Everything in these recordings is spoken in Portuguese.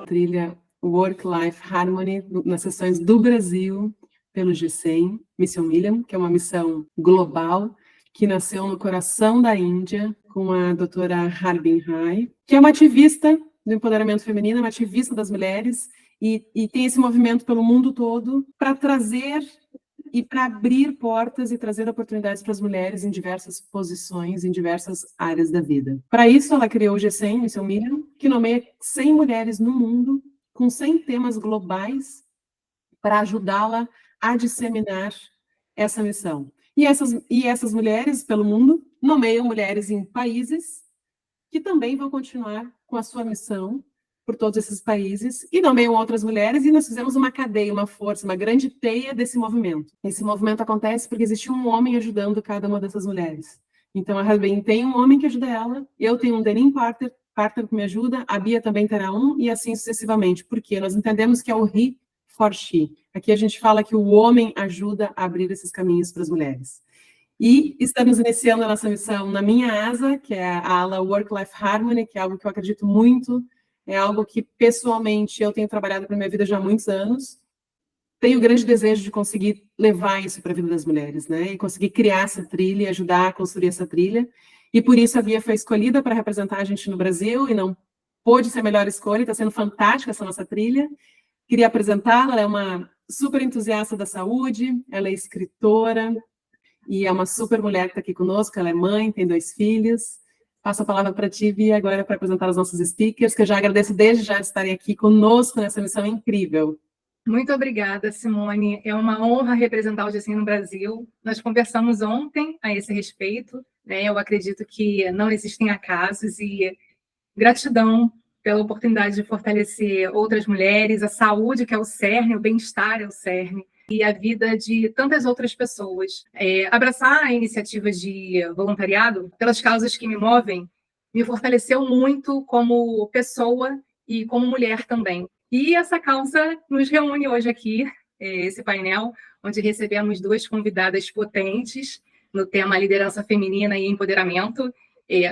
trilha Work-Life Harmony nas sessões do Brasil pelo G100, Mission Million, que é uma missão global que nasceu no coração da Índia com a doutora Harbin Rai, que é uma ativista do empoderamento feminino, uma ativista das mulheres, e tem esse movimento pelo mundo todo para trazer e para abrir portas e trazer oportunidades para as mulheres em diversas posições, em diversas áreas da vida. Para isso, ela criou o G100, Mission Million, que nomeia 100 mulheres no mundo, com 100 temas globais, para ajudá-la a disseminar essa missão. E essas mulheres, pelo mundo, nomeiam mulheres em países que também vão continuar com a sua missão por todos esses países, e nomeiam outras mulheres, e nós fizemos uma cadeia, uma força, uma grande teia desse movimento. Esse movimento acontece porque existe um homem ajudando cada uma dessas mulheres. Então, a Harbin tem um homem que ajuda ela, eu tenho um denim partner que me ajuda, a Bia também terá um, e assim sucessivamente. Porque nós entendemos que é o he for she. Aqui a gente fala que o homem ajuda a abrir esses caminhos para as mulheres. E estamos iniciando a nossa missão na minha asa, que é a ala Work-Life Harmony, que é algo que eu acredito muito, é algo que, pessoalmente, eu tenho trabalhado para a minha vida já há muitos anos. Tenho o grande desejo de conseguir levar isso para a vida das mulheres, né? E conseguir criar essa trilha e ajudar a construir essa trilha. E por isso a Bia foi escolhida para representar a gente no Brasil, e não pôde ser a melhor escolha, está sendo fantástica essa nossa trilha. Queria apresentá-la, ela é uma super entusiasta da saúde, ela é escritora, e é uma super mulher que está aqui conosco, ela é mãe, tem 2 filhos. Passo a palavra para ti, Bia, agora para apresentar os nossos speakers, que eu já agradeço desde já de estarem aqui conosco nessa missão incrível. Muito obrigada, Simone. É uma honra representar o G100 no Brasil. Nós conversamos ontem a esse respeito, né? Eu acredito que não existem acasos, e gratidão pela oportunidade de fortalecer outras mulheres, a saúde, que é o cerne, o bem-estar é o cerne, e a vida de tantas outras pessoas. Abraçar iniciativas de voluntariado pelas causas que me movem me fortaleceu muito como pessoa e como mulher também. E essa causa nos reúne hoje aqui, esse painel, onde recebemos 2 convidadas potentes no tema liderança feminina e empoderamento.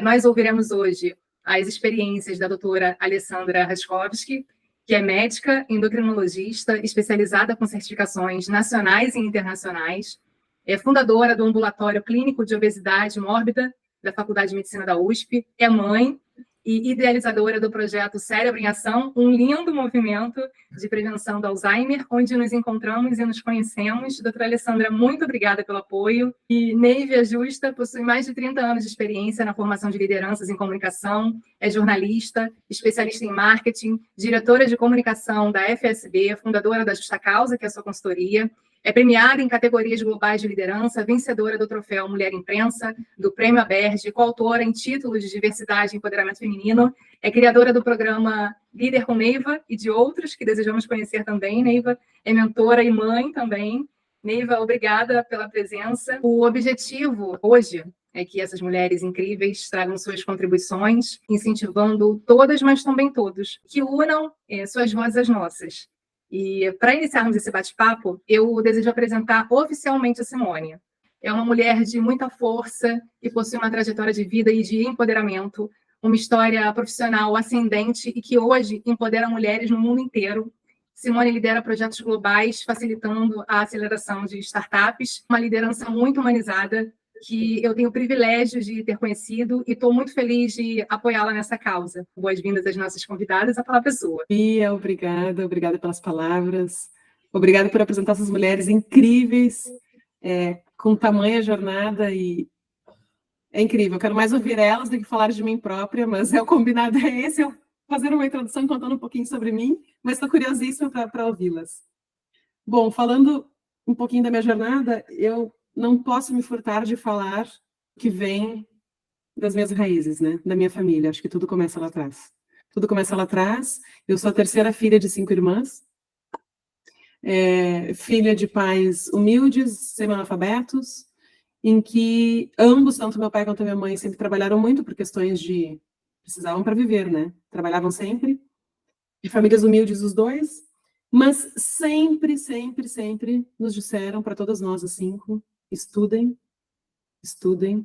Nós ouviremos hoje as experiências da doutora Alessandra Raskovski, que é médica endocrinologista, especializada com certificações nacionais e internacionais, é fundadora do Ambulatório Clínico de Obesidade Mórbida da Faculdade de Medicina da USP, é mãe e idealizadora do projeto Cérebro em Ação, um lindo movimento de prevenção do Alzheimer, onde nos encontramos e nos conhecemos. Doutora Alessandra, muito obrigada pelo apoio. E Neivia Justa possui mais de 30 anos de experiência na formação de lideranças em comunicação, é jornalista, especialista em marketing, diretora de comunicação da FSB, fundadora da Justa Causa, que é a sua consultoria, é premiada em categorias globais de liderança, vencedora do troféu Mulher Imprensa, do Prêmio Aberge, coautora em títulos de diversidade e empoderamento feminino, é criadora do programa Líder com Neiva e de outros que desejamos conhecer também. Neiva é mentora e mãe também. Neiva, obrigada pela presença. O objetivo hoje é que essas mulheres incríveis tragam suas contribuições, incentivando todas, mas também todos, que unam suas vozes às nossas. E para iniciarmos esse bate-papo, eu desejo apresentar oficialmente a Simone. É uma mulher de muita força e possui uma trajetória de vida e de empoderamento, uma história profissional ascendente e que hoje empodera mulheres no mundo inteiro. Simone lidera projetos globais, facilitando a aceleração de startups, uma liderança muito humanizada, que eu tenho o privilégio de ter conhecido, e estou muito feliz de apoiá-la nessa causa. Boas-vindas às nossas convidadas, a palavra é sua. Bia, obrigada pelas palavras, obrigada por apresentar essas mulheres incríveis, com tamanha jornada, e é incrível, eu quero mais ouvir elas do que falar de mim própria, mas o combinado é esse, eu fazer uma introdução contando um pouquinho sobre mim, mas estou curiosíssima para ouvi-las. Bom, falando um pouquinho da minha jornada, eu não posso me furtar de falar que vem das minhas raízes, né? Da minha família. Acho que tudo começa lá atrás. Tudo começa lá atrás. Eu sou a terceira filha de 5 irmãs, filha de pais humildes, semi-analfabetos, em que ambos, tanto meu pai quanto minha mãe, sempre trabalharam muito por questões de... precisavam para viver, né? Trabalhavam sempre. De famílias humildes os dois, mas sempre, sempre, sempre nos disseram, para todas nós, as 5, estudem, estudem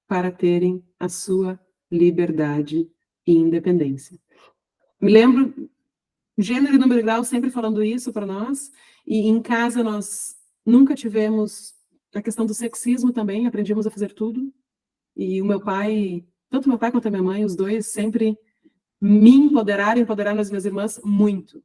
para terem a sua liberdade e independência. Me lembro Gênero e número e grau sempre falando isso para nós, e em casa nós nunca tivemos a questão do sexismo também, aprendemos a fazer tudo, e o meu pai, tanto meu pai quanto a minha mãe, os dois sempre me empoderaram as minhas irmãs muito,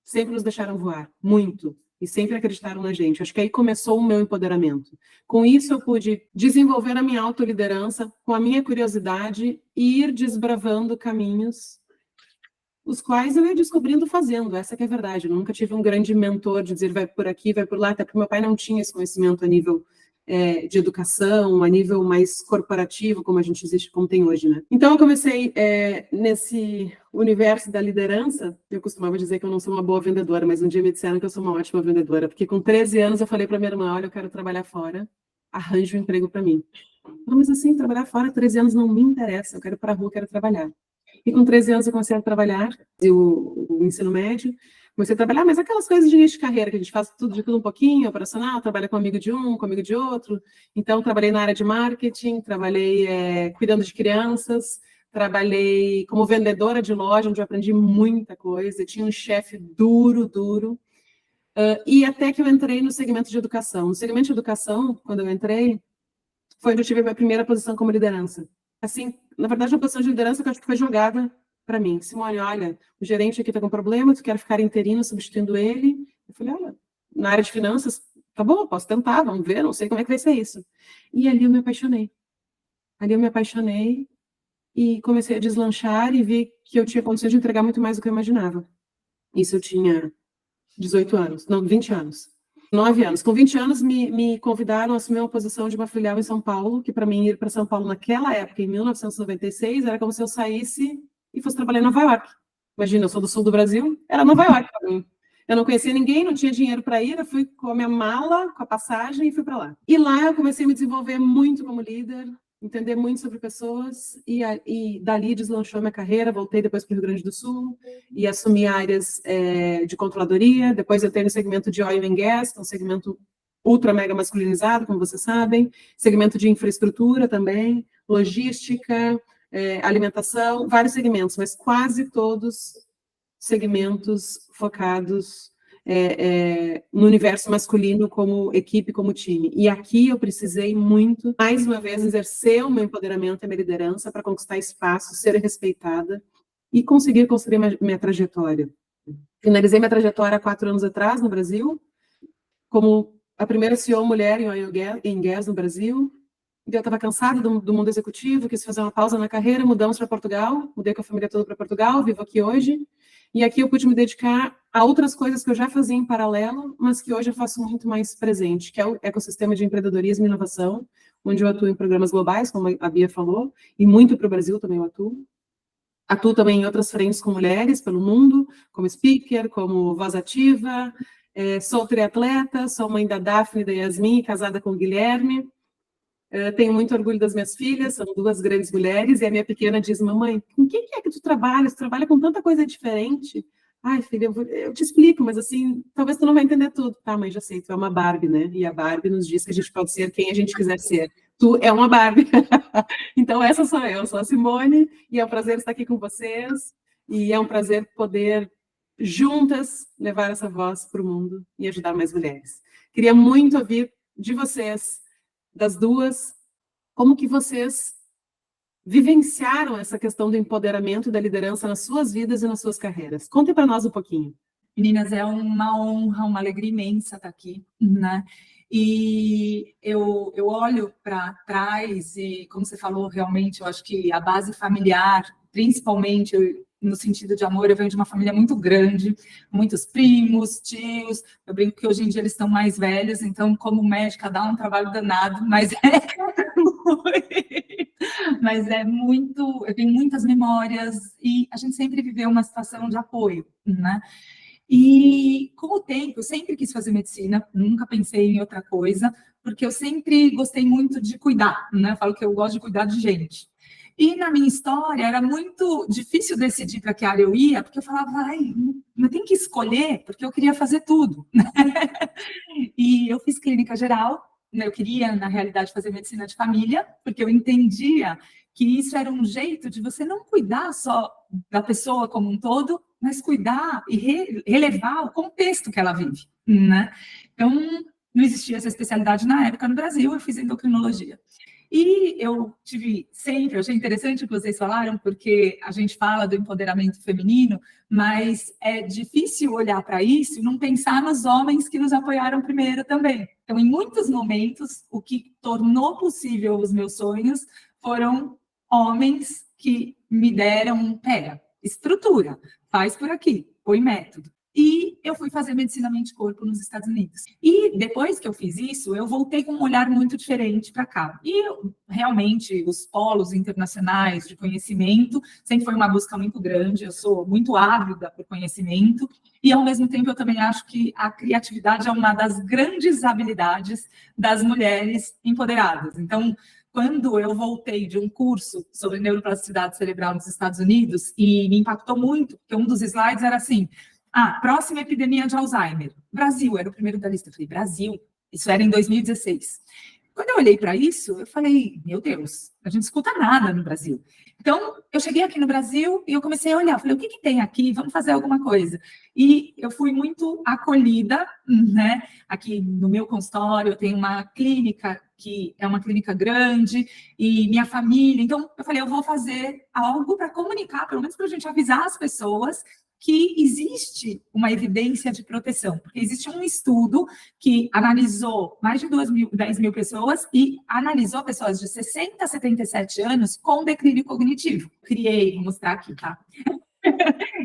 sempre nos deixaram voar, muito, e sempre acreditaram na gente. Acho que aí começou o meu empoderamento. Com isso eu pude desenvolver a minha autoliderança, com a minha curiosidade, e ir desbravando caminhos os quais eu ia descobrindo fazendo, essa que é a verdade. Eu nunca tive um grande mentor de dizer vai por aqui, vai por lá, até porque meu pai não tinha esse conhecimento a nível de educação, a nível mais corporativo, como a gente existe, como tem hoje, né? Então eu comecei nesse universo da liderança. Eu costumava dizer que eu não sou uma boa vendedora, mas um dia me disseram que eu sou uma ótima vendedora, porque com 13 anos eu falei para minha irmã, olha, eu quero trabalhar fora, arranje um emprego para mim. Mas assim, trabalhar fora, 13 anos não me interessa, eu quero ir para a rua, eu quero trabalhar. E com 13 anos eu comecei a trabalhar, o ensino médio, comecei a trabalhar, mas aquelas coisas de início de carreira, que a gente faz tudo de tudo um pouquinho, operacional, trabalha com amigo de um, com amigo de outro. Então, trabalhei na área de marketing, trabalhei cuidando de crianças, trabalhei como vendedora de loja, onde eu aprendi muita coisa, tinha um chefe duro, e até que eu entrei no segmento de educação. No segmento de educação, quando eu entrei, foi onde eu tive a minha primeira posição como liderança. Assim, na verdade, uma posição de liderança que eu acho que foi jogada para mim. Simone, olha, o gerente aqui está com problema, tu quer ficar interino substituindo ele? Eu falei, olha, na área de finanças, tá bom, posso tentar, vamos ver, não sei como é que vai ser isso. E ali eu me apaixonei. Ali eu me apaixonei e comecei a deslanchar e vi que eu tinha condições de entregar muito mais do que eu imaginava. Isso eu tinha 18 anos, não, 20 anos. 9 anos. Com 20 anos, me convidaram a assumir uma posição de uma filial em São Paulo, que para mim ir para São Paulo naquela época, em 1996, era como se eu saísse e fosse trabalhar em Nova York. Imagina, eu sou do sul do Brasil, era Nova York para mim. Eu não conhecia ninguém, não tinha dinheiro para ir, eu fui com a minha mala, com a passagem e fui para lá. E lá eu comecei a me desenvolver muito como líder, entender muito sobre pessoas, e dali deslanchou minha carreira, voltei depois para o Rio Grande do Sul, e assumi áreas de controladoria, depois eu entrei no segmento de oil and gas, que é um segmento ultra mega masculinizado, como vocês sabem, segmento de infraestrutura também, logística, alimentação, vários segmentos, mas quase todos segmentos focados no universo masculino como equipe, como time. E aqui eu precisei muito, mais uma vez, exercer o meu empoderamento e a minha liderança para conquistar espaço, ser respeitada e conseguir construir minha trajetória. Finalizei minha trajetória há 4 anos atrás, no Brasil, como a primeira CEO mulher em oil and gas no Brasil. Eu estava cansada do mundo executivo, quis fazer uma pausa na carreira, mudamos para Portugal, mudei com a família toda para Portugal, vivo aqui hoje. E aqui eu pude me dedicar a outras coisas que eu já fazia em paralelo, mas que hoje eu faço muito mais presente, que é o ecossistema de empreendedorismo e inovação, onde eu atuo em programas globais, como a Bia falou, e muito para o Brasil também eu atuo. Atuo também em outras frentes com mulheres pelo mundo, como speaker, como voz ativa, sou triatleta, sou mãe da Daphne e da Yasmin, casada com o Guilherme. Tenho muito orgulho das minhas filhas, são 2 grandes mulheres, e a minha pequena diz, mamãe, com quem que é que tu trabalha? Tu trabalha com tanta coisa diferente. Ai, filha, eu te explico, mas assim, talvez tu não vai entender tudo. Tá, mãe, já sei, tu é uma Barbie, né? E a Barbie nos diz que a gente pode ser quem a gente quiser ser. Tu é uma Barbie. Então, essa sou eu, sou a Simone, e é um prazer estar aqui com vocês, e é um prazer poder, juntas, levar essa voz para o mundo e ajudar mais mulheres. Queria muito ouvir de vocês, das duas, como que vocês vivenciaram essa questão do empoderamento e da liderança nas suas vidas e nas suas carreiras. Contem para nós um pouquinho. Meninas, é uma honra, uma alegria imensa estar aqui, né? E eu olho para trás e, como você falou, realmente, eu acho que a base familiar, principalmente no sentido de amor, eu venho de uma família muito grande, muitos primos, tios, eu brinco que hoje em dia eles estão mais velhos, então, como médica, dá um trabalho danado, mas é muito, eu tenho muitas memórias e a gente sempre viveu uma situação de apoio, né? E com o tempo, eu sempre quis fazer medicina, nunca pensei em outra coisa, porque eu sempre gostei muito de cuidar, né? Eu falo que eu gosto de cuidar de gente. E na minha história era muito difícil decidir para que área eu ia, porque eu falava, ai, mas tem que escolher, porque eu queria fazer tudo, né? E eu fiz clínica geral, né? Eu queria, na realidade, fazer medicina de família, porque eu entendia que isso era um jeito de você não cuidar só da pessoa como um todo, mas cuidar e relevar o contexto que ela vive, né? Então, não existia essa especialidade na época no Brasil, eu fiz endocrinologia. E eu achei interessante o que vocês falaram, porque a gente fala do empoderamento feminino, mas é difícil olhar para isso e não pensar nos homens que nos apoiaram primeiro também. Então, em muitos momentos, o que tornou possível os meus sonhos foram homens que me deram, pega, estrutura, faz por aqui, põe método. E eu fui fazer medicina mente-corpo nos Estados Unidos. E depois que eu fiz isso, eu voltei com um olhar muito diferente para cá. E realmente, os polos internacionais de conhecimento sempre foi uma busca muito grande. Eu sou muito ávida por conhecimento. E, ao mesmo tempo, eu também acho que a criatividade é uma das grandes habilidades das mulheres empoderadas. Então, quando eu voltei de um curso sobre neuroplasticidade cerebral nos Estados Unidos, e me impactou muito, porque um dos slides era assim: próxima epidemia de Alzheimer. Brasil era o primeiro da lista. Eu falei, Brasil? Isso era em 2016. Quando eu olhei para isso, eu falei, meu Deus, a gente não escuta nada no Brasil. Então, eu cheguei aqui no Brasil e eu comecei a olhar. Falei, o que tem aqui? Vamos fazer alguma coisa. E eu fui muito acolhida, né? Aqui no meu consultório, eu tenho uma clínica que é uma clínica grande, e minha família. Então, eu falei, eu vou fazer algo para comunicar, pelo menos para a gente avisar as pessoas que existe uma evidência de proteção, porque existe um estudo que analisou mais de 10 mil pessoas e analisou pessoas de 60 a 77 anos com declínio cognitivo. Vou mostrar aqui, tá?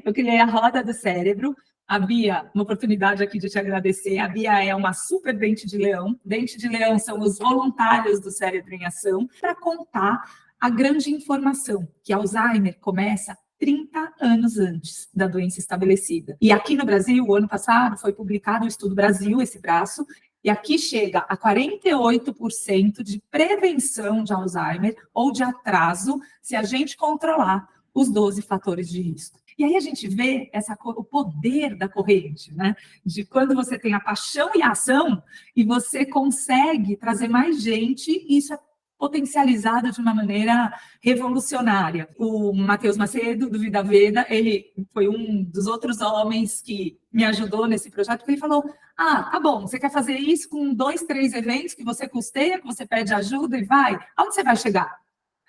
Eu criei a roda do cérebro. A Bia, uma oportunidade aqui de te agradecer. A Bia é uma super dente de leão. Dente de leão são os voluntários do Cérebro em Ação, para contar a grande informação que Alzheimer começa 30 anos antes da doença estabelecida. E aqui no Brasil, o ano passado, foi publicado o Estudo Brasil, esse braço, e aqui chega a 48% de prevenção de Alzheimer ou de atraso se a gente controlar os 12 fatores de risco. E aí a gente vê o poder da corrente, né? De quando você tem a paixão e a ação, e você consegue trazer mais gente, e isso é potencializado de uma maneira revolucionária. O Matheus Macedo, do Vida Veda, ele foi um dos outros homens que me ajudou nesse projeto, porque ele falou, tá bom, você quer fazer isso com 2, 3 eventos que você custeia, que você pede ajuda e vai? Aonde você vai chegar?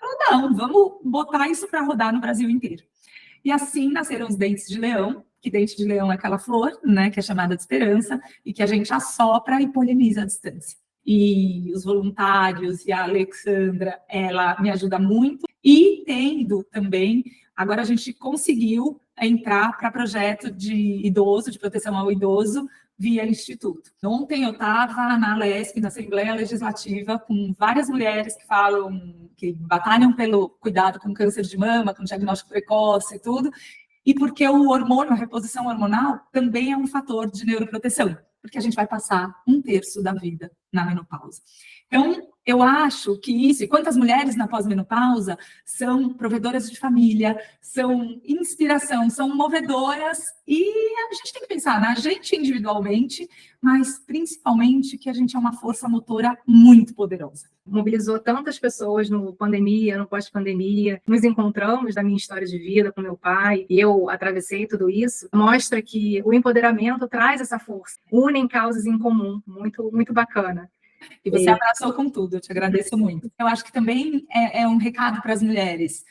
Eu falei, não, vamos botar isso para rodar no Brasil inteiro. E assim nasceram os dentes de leão, que dente de leão é aquela flor, né, que é chamada de esperança, e que a gente assopra e poliniza à distância. E os voluntários e a Alexandra, ela me ajuda muito. E tendo também, agora a gente conseguiu entrar para projeto de idoso, de proteção ao idoso, via Instituto. Ontem eu estava na LESP, na Assembleia Legislativa, com várias mulheres que batalham pelo cuidado com câncer de mama, com diagnóstico precoce e tudo, e porque o hormônio, a reposição hormonal, também é um fator de neuroproteção, porque a gente vai passar 1/3 da vida na menopausa. Então, eu acho que isso, e quantas mulheres na pós-menopausa são provedoras de família, são inspiração, são movedoras, e a gente tem que pensar na gente individualmente, mas principalmente que a gente é uma força motora muito poderosa. Mobilizou tantas pessoas no pandemia, no pós-pandemia, nos encontramos da minha história de vida com meu pai, e eu atravessei tudo isso, mostra que o empoderamento traz essa força, unem causas em comum, muito, muito bacana. E você abraçou com tudo, eu te agradeço muito. Eu acho que também é um recado para as mulheres.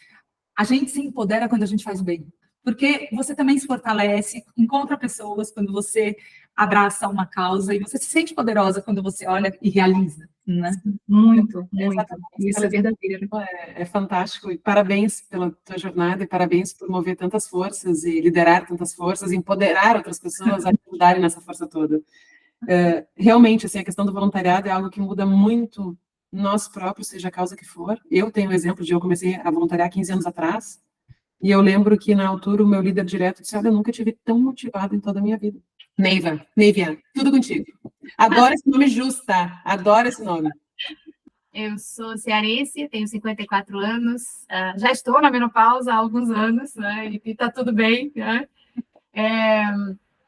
A gente se empodera quando a gente faz o bem, porque você também se fortalece, encontra pessoas quando você abraça uma causa, e você se sente poderosa quando você olha e realiza, né? Muito, muito. Isso é verdadeiro. É fantástico, e parabéns pela tua jornada, e parabéns por mover tantas forças, e liderar tantas forças, e empoderar outras pessoas a ajudarem nessa força toda. Realmente, assim, a questão do voluntariado é algo que muda muito nós próprios, seja a causa que for. Eu tenho um exemplo de eu comecei a voluntariar 15 anos atrás, e eu lembro que na altura o meu líder direto disse, olha, eu nunca tive tão motivado em toda a minha vida. Neiva, tudo contigo. Adoro esse nome Justa, adoro esse nome. Eu sou cearense, tenho 54 anos, já estou na menopausa há alguns anos, né, e está tudo bem, né?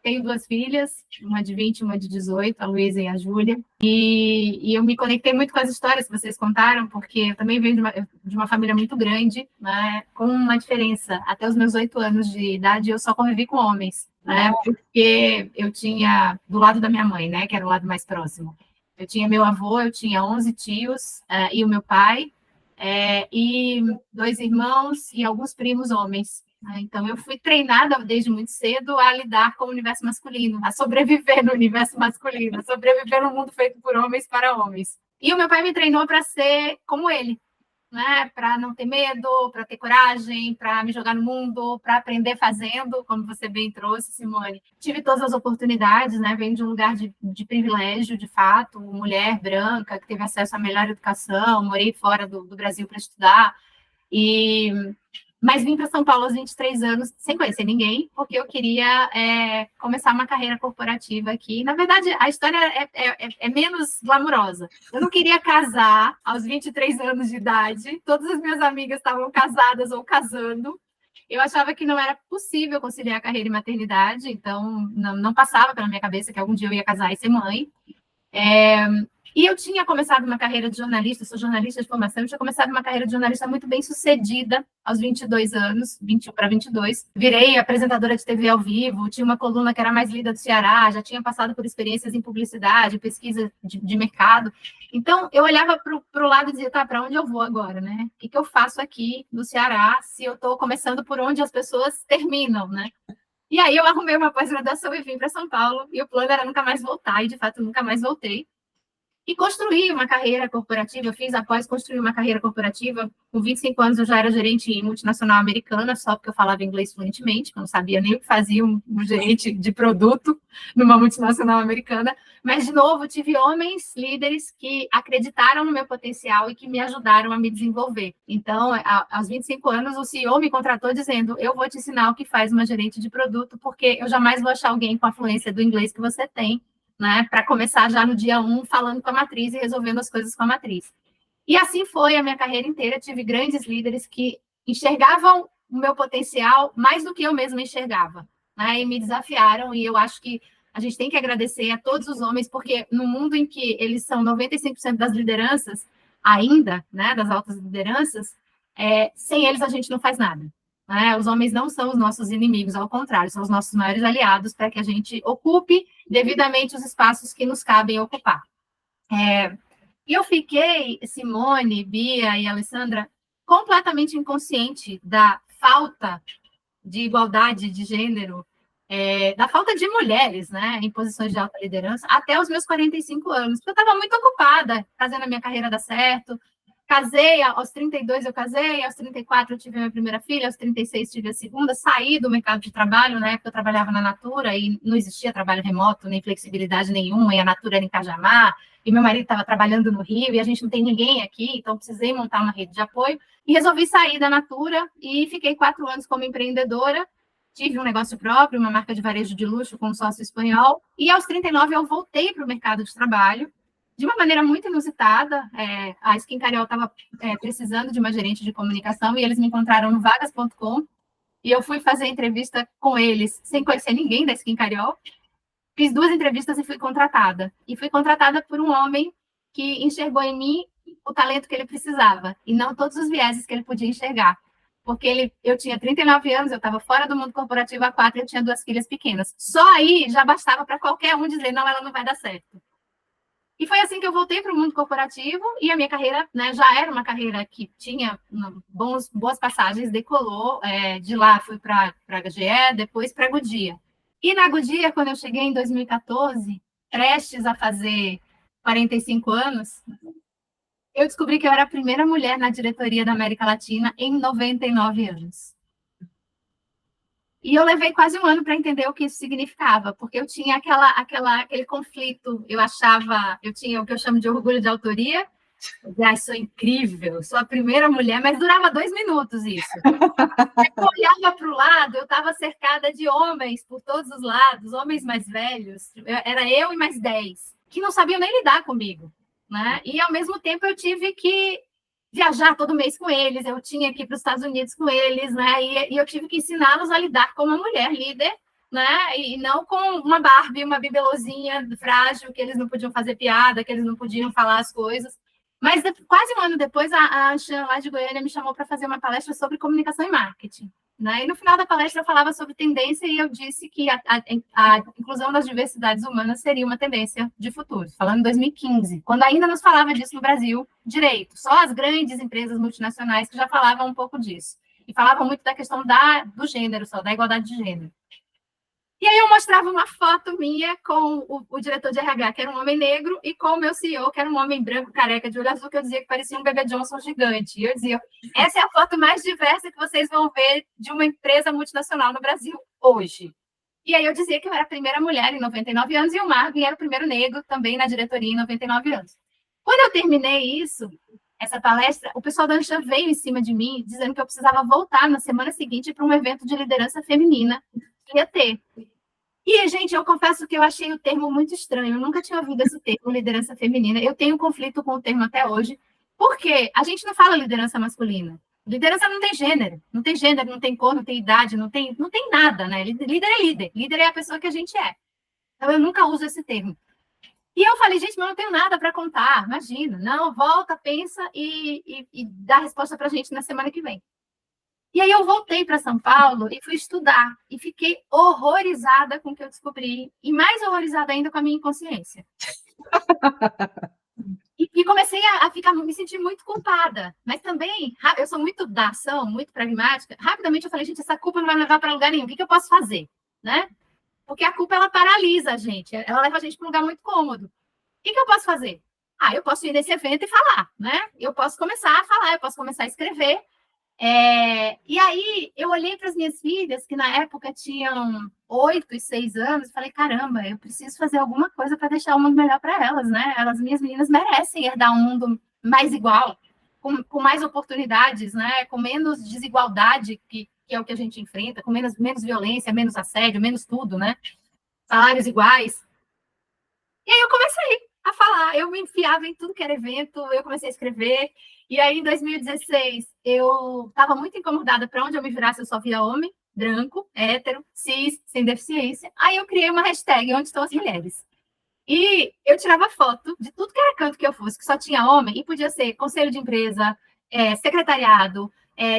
tenho 2 filhas, uma de 20 e uma de 18, a Luísa e a Júlia. E eu me conectei muito com as histórias que vocês contaram, porque eu também venho de uma família muito grande, né, com uma diferença. Até os meus 8 anos de idade, eu só convivi com homens, né, porque eu tinha, do lado da minha mãe, né, que era o lado mais próximo, eu tinha meu avô, eu tinha 11 tios, e o meu pai, e 2 irmãos e alguns primos homens. Então, eu fui treinada desde muito cedo a lidar com o universo masculino, a sobreviver no universo masculino, a sobreviver no mundo feito por homens para homens. E o meu pai me treinou para ser como ele, né? Para não ter medo, para ter coragem, para me jogar no mundo, para aprender fazendo, como você bem trouxe, Simone. Tive todas as oportunidades, né? Venho de um lugar de privilégio, de fato, mulher branca, que teve acesso à melhor educação, morei fora do Brasil para estudar, mas vim para São Paulo aos 23 anos, sem conhecer ninguém, porque eu queria começar uma carreira corporativa aqui. Na verdade, a história é menos glamurosa. Eu não queria casar aos 23 anos de idade. Todas as minhas amigas estavam casadas ou casando. Eu achava que não era possível conciliar carreira e maternidade, então não passava pela minha cabeça que algum dia eu ia casar e ser mãe. E eu tinha começado uma carreira de jornalista, sou jornalista de formação, eu tinha começado uma carreira de jornalista muito bem sucedida aos 22 anos, 21 para 22. Virei apresentadora de TV ao vivo, tinha uma coluna que era a mais lida do Ceará, já tinha passado por experiências em publicidade, pesquisa de mercado. Então, eu olhava para o lado e dizia, tá, para onde eu vou agora, né? O que eu faço aqui no Ceará se eu estou começando por onde as pessoas terminam, né? E aí eu arrumei uma pós-graduação e vim para São Paulo, e o plano era nunca mais voltar, e de fato nunca mais voltei. E construí uma carreira corporativa, eu fiz após construir uma carreira corporativa. Com 25 anos eu já era gerente em multinacional americana, só porque eu falava inglês fluentemente, eu não sabia nem o que fazia um gerente de produto numa multinacional americana. Mas, de novo, tive homens líderes que acreditaram no meu potencial e que me ajudaram a me desenvolver. Então, aos 25 anos, o CEO me contratou dizendo, eu vou te ensinar o que faz uma gerente de produto, porque eu jamais vou achar alguém com a fluência do inglês que você tem, né, para começar já no dia 1 falando com a matriz e resolvendo as coisas com a matriz. E assim foi a minha carreira inteira. Tive grandes líderes que enxergavam o meu potencial mais do que eu mesma enxergava, né, e me desafiaram. E eu acho que a gente tem que agradecer a todos os homens, porque no mundo em que eles são 95% das lideranças, ainda, né, das altas lideranças, sem eles a gente não faz nada. Os homens não são os nossos inimigos, ao contrário, são os nossos maiores aliados para que a gente ocupe devidamente os espaços que nos cabem ocupar. E eu fiquei, Simone, Bia e Alessandra, completamente inconsciente da falta de igualdade de gênero, da falta de mulheres, né, em posições de alta liderança, até os meus 45 anos, porque eu estava muito ocupada, fazendo a minha carreira dar certo. Casei, aos 32 eu casei, aos 34 eu tive a minha primeira filha, aos 36 tive a segunda, saí do mercado de trabalho, na época eu trabalhava na Natura e não existia trabalho remoto, nem flexibilidade nenhuma, e a Natura era em Cajamar, e meu marido estava trabalhando no Rio, e a gente não tem ninguém aqui, então precisei montar uma rede de apoio, e resolvi sair da Natura, e fiquei 4 anos como empreendedora, tive um negócio próprio, uma marca de varejo de luxo com um sócio espanhol, e aos 39 eu voltei para o mercado de trabalho, de uma maneira muito inusitada. A Skin Cariol estava precisando de uma gerente de comunicação e eles me encontraram no vagas.com e eu fui fazer entrevista com eles sem conhecer ninguém da Skin Cariol. Fiz 2 entrevistas e fui contratada. E fui contratada por um homem que enxergou em mim o talento que ele precisava e não todos os vieses que ele podia enxergar. Porque eu tinha 39 anos, eu estava fora do mundo corporativo há 4 e eu tinha 2 filhas pequenas. Só aí já bastava para qualquer um dizer, não, ela não vai dar certo. E foi assim que eu voltei para o mundo corporativo e a minha carreira, né, já era uma carreira que tinha boas passagens, decolou. De lá fui para a GE, depois para a Goodyear. E na Goodyear, quando eu cheguei em 2014, prestes a fazer 45 anos, eu descobri que eu era a primeira mulher na diretoria da América Latina em 99 anos. E eu levei quase 1 ano para entender o que isso significava, porque eu tinha aquele conflito, eu tinha o que eu chamo de orgulho de autoria, sou incrível, sou a primeira mulher, mas durava 2 minutos isso. Eu olhava para o lado, eu estava cercada de homens por todos os lados, homens mais velhos, era eu e mais 10, que não sabiam nem lidar comigo, né? E, ao mesmo tempo, eu tive que viajar todo mês com eles, eu tinha que ir para os Estados Unidos com eles, né? E eu tive que ensiná-los a lidar como uma mulher líder né? E não com uma Barbie, uma bibelozinha frágil, que eles não podiam fazer piada, que eles não podiam falar as coisas. Mas quase um ano depois, a Anshan, lá de Goiânia, me chamou para fazer uma palestra sobre comunicação e marketing. Né? E no final da palestra eu falava sobre tendência e eu disse que a inclusão das diversidades humanas seria uma tendência de futuro, falando em 2015, quando ainda não se falava disso no Brasil direito, só as grandes empresas multinacionais que já falavam um pouco disso, e falavam muito da questão do gênero, só da igualdade de gênero. E aí eu mostrava uma foto minha com o diretor de RH, que era um homem negro, e com o meu CEO, que era um homem branco, careca, de olho azul, que eu dizia que parecia um Bebê Johnson gigante. E eu dizia, essa é a foto mais diversa que vocês vão ver de uma empresa multinacional no Brasil hoje. E aí eu dizia que eu era a primeira mulher em 99 anos, e o Marvin era o primeiro negro também na diretoria em 99 anos. Quando eu terminei isso, essa palestra, o pessoal da Anshan veio em cima de mim, dizendo que eu precisava voltar na semana seguinte para um evento de liderança feminina que ia ter. E, gente, eu confesso que eu achei o termo muito estranho. Eu nunca tinha ouvido esse termo, liderança feminina. Eu tenho um conflito com o termo até hoje, porque a gente não fala liderança masculina. Liderança não tem gênero, não tem cor, não tem idade, não tem nada, né? Líder é líder. Líder é a pessoa que a gente é. Então, eu nunca uso esse termo. E eu falei, gente, mas eu não tenho nada para contar. Imagina. Não, volta, pensa e dá a resposta para a gente na semana que vem. E aí eu voltei para São Paulo e fui estudar. E fiquei horrorizada com o que eu descobri. E mais horrorizada ainda com a minha inconsciência. E comecei a me sentir muito culpada. Mas também, eu sou muito da ação, muito pragmática. Rapidamente eu falei, gente, essa culpa não vai me levar para lugar nenhum. O que eu posso fazer? Né? Porque a culpa, ela paralisa a gente. Ela leva a gente para um lugar muito cômodo. O que eu posso fazer? Eu posso ir nesse evento e falar. Né? Eu posso começar a falar, eu posso começar a escrever. E aí eu olhei para as minhas filhas, que na época tinham 8 e 6 anos, e falei, caramba, eu preciso fazer alguma coisa para deixar o mundo melhor para elas, né? Minhas meninas merecem herdar um mundo mais igual, com mais oportunidades, né? Com menos desigualdade, que é o que a gente enfrenta, com menos violência, menos assédio, menos tudo, né? Salários iguais. E aí eu comecei a falar, eu me enfiava em tudo que era evento, eu comecei a escrever. E aí, em 2016, eu estava muito incomodada para onde eu me virasse, eu só via homem, branco, hétero, cis, sem deficiência. Aí eu criei uma hashtag, onde estão as mulheres? E eu tirava foto de tudo que era canto que eu fosse, que só tinha homem, e podia ser conselho de empresa, secretariado,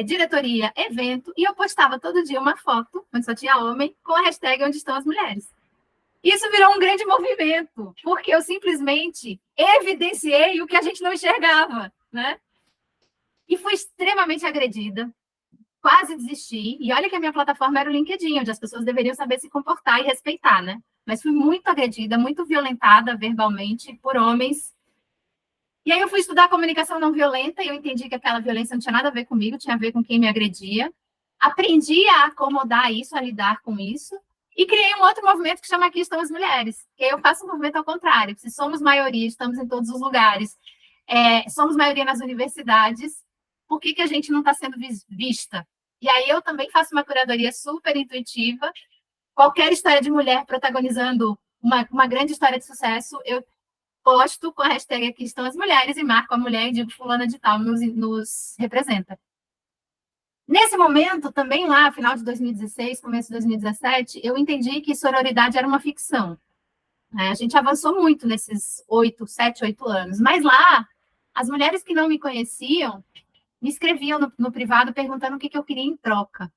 diretoria, evento, e eu postava todo dia uma foto, onde só tinha homem, com a hashtag onde estão as mulheres. Isso virou um grande movimento, porque eu simplesmente evidenciei o que a gente não enxergava, né? E fui extremamente agredida, quase desisti. E olha que a minha plataforma era o LinkedIn, onde as pessoas deveriam saber se comportar e respeitar, né? Mas fui muito agredida, muito violentada verbalmente por homens. E aí eu fui estudar comunicação não violenta e eu entendi que aquela violência não tinha nada a ver comigo, tinha a ver com quem me agredia. Aprendi a acomodar isso, a lidar com isso. E criei um outro movimento que chama Aqui Estão as Mulheres. Que eu faço um movimento ao contrário. Se somos maioria, estamos em todos os lugares, somos maioria nas universidades, por que a gente não está sendo vista? E aí eu também faço uma curadoria super intuitiva. Qualquer história de mulher protagonizando uma grande história de sucesso, eu posto com a hashtag Aqui Estão as Mulheres e marco a mulher e digo fulana de tal nos representa. Nesse momento, também lá, final de 2016, começo de 2017, eu entendi que sororidade era uma ficção. A gente avançou muito nesses 7, 8 anos. Mas lá, as mulheres que não me conheciam me escreviam no privado perguntando o que eu queria em troca.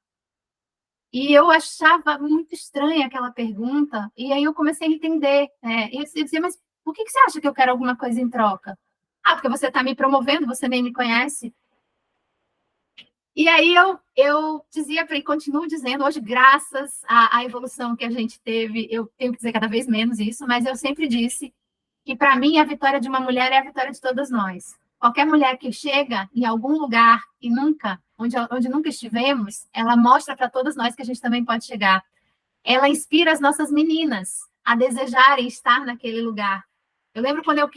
E eu achava muito estranha aquela pergunta, e aí eu comecei a entender. E eu dizia, mas por que você acha que eu quero alguma coisa em troca? Porque você está me promovendo, você nem me conhece. E aí eu dizia para ele, continuo dizendo, hoje, graças à evolução que a gente teve, eu tenho que dizer cada vez menos isso, mas eu sempre disse que, para mim, a vitória de uma mulher é a vitória de todas nós. Qualquer mulher que chega em algum lugar e onde nunca estivemos, ela mostra para todas nós que a gente também pode chegar. Ela inspira as nossas meninas a desejarem estar naquele lugar. Eu lembro quando eu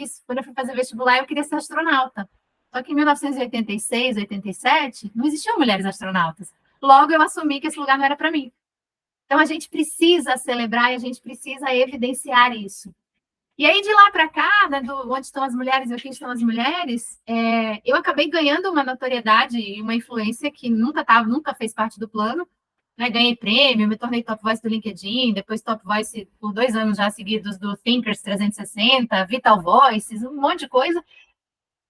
fui fazer vestibular, eu queria ser astronauta. Só que em 1986, 87, não existiam mulheres astronautas. Logo, eu assumi que esse lugar não era para mim. Então, a gente precisa celebrar e a gente precisa evidenciar isso. E aí, de lá para cá, né, onde estão as mulheres e aqui estão as mulheres, eu acabei ganhando uma notoriedade e uma influência que nunca fez parte do plano, né, ganhei prêmio, me tornei Top Voice do LinkedIn, depois Top Voice por 2 anos já seguidos do Thinkers 360, Vital Voices, um monte de coisa.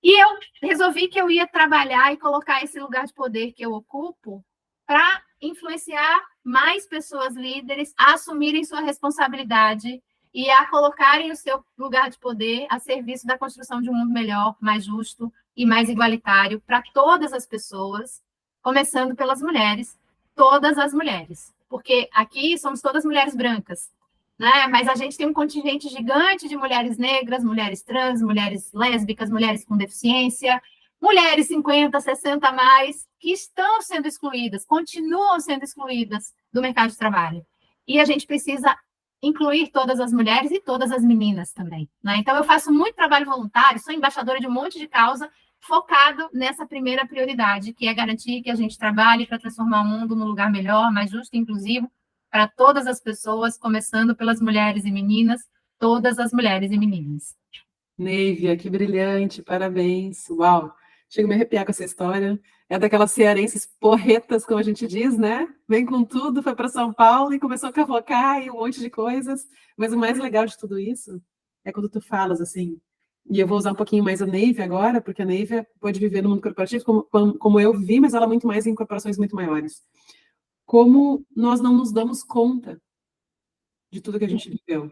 E eu resolvi que eu ia trabalhar e colocar esse lugar de poder que eu ocupo para influenciar mais pessoas líderes a assumirem sua responsabilidade e a colocarem o seu lugar de poder a serviço da construção de um mundo melhor, mais justo e mais igualitário para todas as pessoas, começando pelas mulheres, todas as mulheres. Porque aqui somos todas mulheres brancas, né? Mas a gente tem um contingente gigante de mulheres negras, mulheres trans, mulheres lésbicas, mulheres com deficiência, mulheres 50, 60 a mais, que estão sendo excluídas, continuam sendo excluídas do mercado de trabalho. E a gente precisa incluir todas as mulheres e todas as meninas também, né? Então, eu faço muito trabalho voluntário, sou embaixadora de um monte de causa, focado nessa primeira prioridade, que é garantir que a gente trabalhe para transformar o mundo num lugar melhor, mais justo e inclusivo, para todas as pessoas, começando pelas mulheres e meninas, todas as mulheres e meninas. Neívia, que brilhante, parabéns. Uau, chego a me arrepiar com essa história. É daquelas cearenses porretas, como a gente diz, né? Vem com tudo, foi para São Paulo e começou a cavocar e um monte de coisas. Mas o mais legal de tudo isso é quando tu falas assim, e eu vou usar um pouquinho mais a Neívia agora, porque a Neívia pode viver no mundo corporativo como eu vivi, mas ela muito mais em corporações muito maiores. Como nós não nos damos conta de tudo que a gente viveu.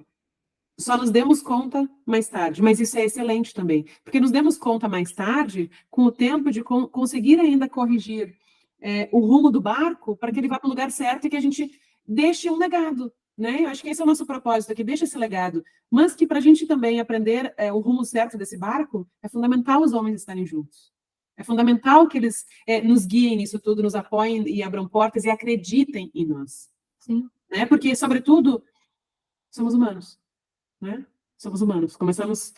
Só nos demos conta mais tarde, mas isso é excelente também, porque nos demos conta mais tarde, com o tempo de conseguir ainda corrigir o rumo do barco para que ele vá para o lugar certo e que a gente deixe um legado, né? Eu acho que esse é o nosso propósito aqui, deixa esse legado, mas que para a gente também aprender o rumo certo desse barco, é fundamental os homens estarem juntos. É fundamental que eles nos guiem nisso tudo, nos apoiem e abram portas e acreditem em nós. Sim. Né? Porque, sobretudo, somos humanos. Né? Somos humanos. Começamos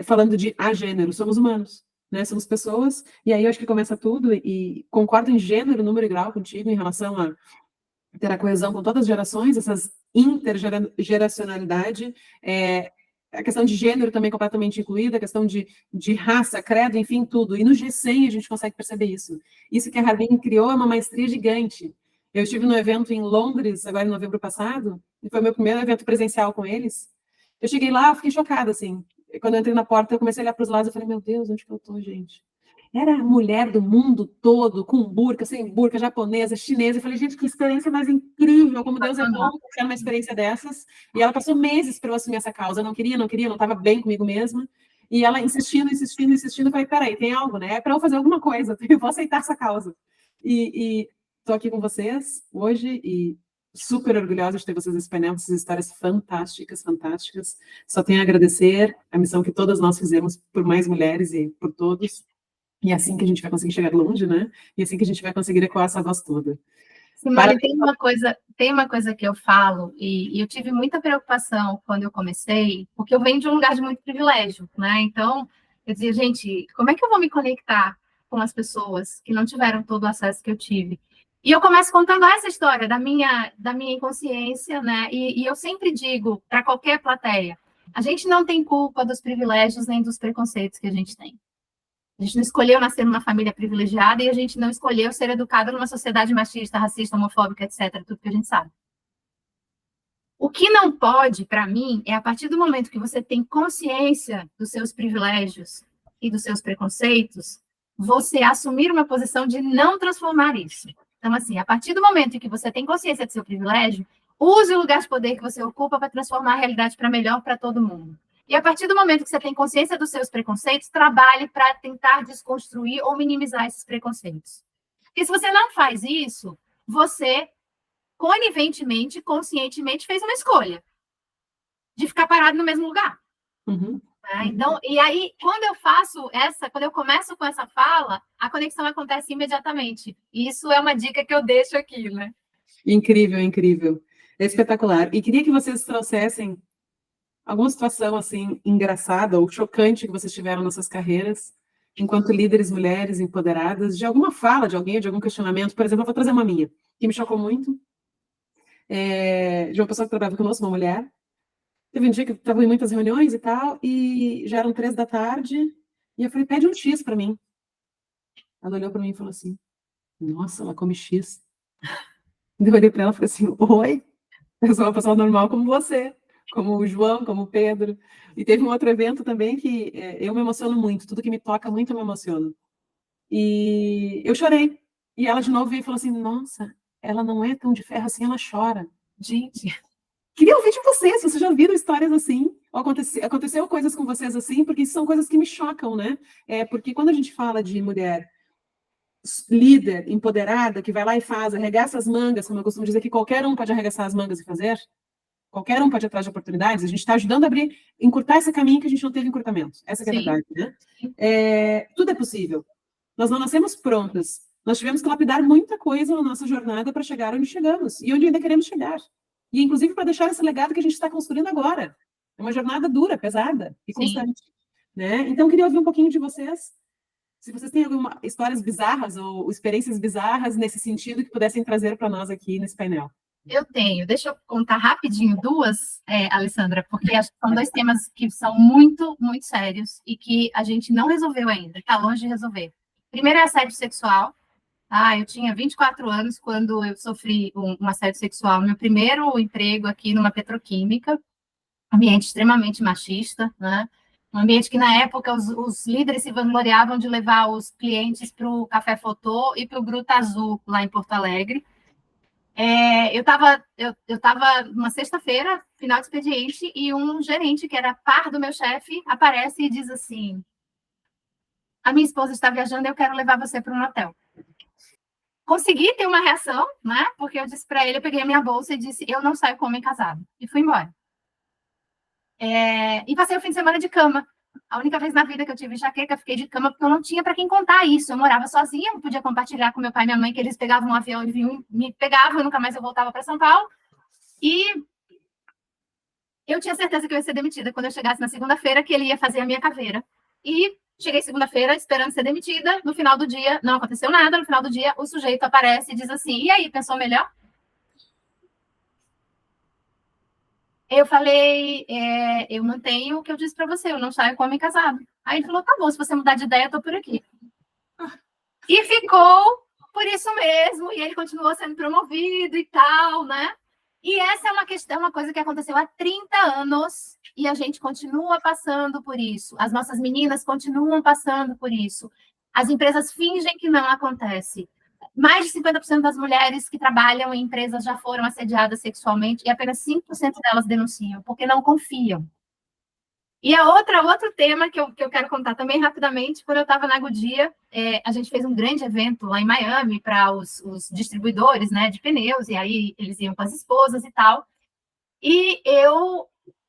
falando de agênero, somos humanos, né? Somos pessoas, e aí eu acho que começa tudo, e concordo em gênero, número e grau contigo em relação a ter a coesão com todas as gerações, essas intergeracionalidade, a questão de gênero também completamente incluída, a questão de raça, credo, enfim, tudo. E no G100 a gente consegue perceber isso. Isso que a Harbin criou é uma maestria gigante. Eu estive no evento em Londres, agora em novembro passado, e foi o meu primeiro evento presencial com eles. Eu cheguei lá, eu fiquei chocada, assim. Quando eu entrei na porta, eu comecei a olhar para os lados, eu falei, meu Deus, onde que eu tô, gente? Era mulher do mundo todo, com burca, sem burca, japonesa, chinesa. Eu falei, gente, que experiência mais incrível, como Deus é bom ter uma experiência dessas. E ela passou meses para eu assumir essa causa. Eu não queria, não estava bem comigo mesma. E ela insistindo. Eu falei, peraí, tem algo, né? É para eu fazer alguma coisa, eu vou aceitar essa causa. E estou aqui com vocês hoje e super orgulhosa de ter vocês nesse painel, essas histórias fantásticas, fantásticas. Só tenho a agradecer a missão que todas nós fizemos por mais mulheres e por todos. E é assim que a gente vai conseguir chegar longe, né? E é assim que a gente vai conseguir ecoar essa voz toda. Simone, tem uma coisa que eu falo, e eu tive muita preocupação quando eu comecei, porque eu venho de um lugar de muito privilégio, né? Então, eu dizia, gente, como é que eu vou me conectar com as pessoas que não tiveram todo o acesso que eu tive? E eu começo contando essa história da minha inconsciência, né? E eu sempre digo para qualquer plateia, a gente não tem culpa dos privilégios nem dos preconceitos que a gente tem. A gente não escolheu nascer numa família privilegiada e a gente não escolheu ser educado numa sociedade machista, racista, homofóbica, etc. Tudo que a gente sabe. O que não pode, para mim, é a partir do momento que você tem consciência dos seus privilégios e dos seus preconceitos, você assumir uma posição de não transformar isso. Então, assim, a partir do momento em que você tem consciência do seu privilégio, use o lugar de poder que você ocupa para transformar a realidade para melhor para todo mundo. E a partir do momento que você tem consciência dos seus preconceitos, trabalhe para tentar desconstruir ou minimizar esses preconceitos. Porque se você não faz isso, você coniventemente, conscientemente fez uma escolha de ficar parado no mesmo lugar. Uhum. Então, e aí, quando eu começo com essa fala, a conexão acontece imediatamente. Isso é uma dica que eu deixo aqui, né? Incrível, incrível. É espetacular. E queria que vocês trouxessem alguma situação, assim, engraçada ou chocante que vocês tiveram nas suas carreiras, enquanto líderes mulheres empoderadas, de alguma fala de alguém, de algum questionamento. Por exemplo, eu vou trazer uma minha, que me chocou muito, de uma pessoa que trabalhava conosco, uma mulher. Teve um dia que eu estava em muitas reuniões e tal, e já eram 3 da tarde, e eu falei, pede um X para mim. Ela olhou para mim e falou assim, nossa, ela come X. Eu olhei para ela e falei assim, oi, eu sou uma pessoa normal como você, como o João, como o Pedro. E teve um outro evento também que eu me emociono muito, tudo que me toca muito eu me emociono. E eu chorei. E ela de novo veio e falou assim, nossa, ela não é tão de ferro assim, ela chora. Gente, Queria ouvir de vocês, vocês já viram histórias assim? Ou aconteceu coisas com vocês assim? Porque isso são coisas que me chocam, né? Porque quando a gente fala de mulher líder, empoderada, que vai lá e faz, arregaça as mangas, como eu costumo dizer que qualquer um pode arregaçar as mangas e fazer, qualquer um pode ir atrás de oportunidades, a gente está ajudando a encurtar esse caminho que a gente não teve encurtamento. Essa que é a verdade, né? Tudo é possível. Nós não nascemos prontas. Nós tivemos que lapidar muita coisa na nossa jornada para chegar onde chegamos e onde ainda queremos chegar. E, inclusive, para deixar esse legado que a gente está construindo agora. É uma jornada dura, pesada e constante. Né? Então, eu queria ouvir um pouquinho de vocês. Se vocês têm alguma histórias bizarras ou experiências bizarras nesse sentido que pudessem trazer para nós aqui nesse painel. Eu tenho. Deixa eu contar rapidinho duas, Alessandra, porque são dois temas que são muito, muito sérios e que a gente não resolveu ainda, está longe de resolver. Primeiro é assédio sexual. Eu tinha 24 anos quando eu sofri um assédio sexual. Meu primeiro emprego aqui numa petroquímica, ambiente extremamente machista, né? Um ambiente que, na época, os líderes se vangloriavam de levar os clientes para o Café Fotô e para o Gruta Azul, lá em Porto Alegre. Eu estava numa sexta-feira, final de expediente, e um gerente, que era par do meu chefe, aparece e diz assim, a minha esposa está viajando, eu quero levar você para um hotel. Consegui ter uma reação, né? Porque eu disse para ele, eu peguei a minha bolsa e disse, eu não saio com homem casado. E fui embora. E passei o fim de semana de cama. A única vez na vida que eu tive enxaqueca, fiquei de cama, porque eu não tinha para quem contar isso. Eu morava sozinha, não podia compartilhar com meu pai e minha mãe, que eles pegavam um avião e vinham, me pegavam, e nunca mais eu voltava para São Paulo. E eu tinha certeza que eu ia ser demitida quando eu chegasse na segunda-feira, que ele ia fazer a minha caveira. E cheguei segunda-feira esperando ser demitida. No final do dia, não aconteceu nada. No final do dia, o sujeito aparece e diz assim, e aí, pensou melhor? Eu falei, eu mantenho o que eu disse para você, eu não saio com homem casado. Aí ele falou, tá bom, se você mudar de ideia, eu tô por aqui. E ficou por isso mesmo, e ele continuou sendo promovido e tal, né? E essa é uma questão, uma coisa que aconteceu há 30 anos, e a gente continua passando por isso. As nossas meninas continuam passando por isso. As empresas fingem que não acontece. Mais de 50% das mulheres que trabalham em empresas já foram assediadas sexualmente e apenas 5% delas denunciam, porque não confiam. E outro tema que eu quero contar também rapidamente, quando eu estava na Goodyear, a gente fez um grande evento lá em Miami para os distribuidores, né, de pneus, e aí eles iam com as esposas e tal. E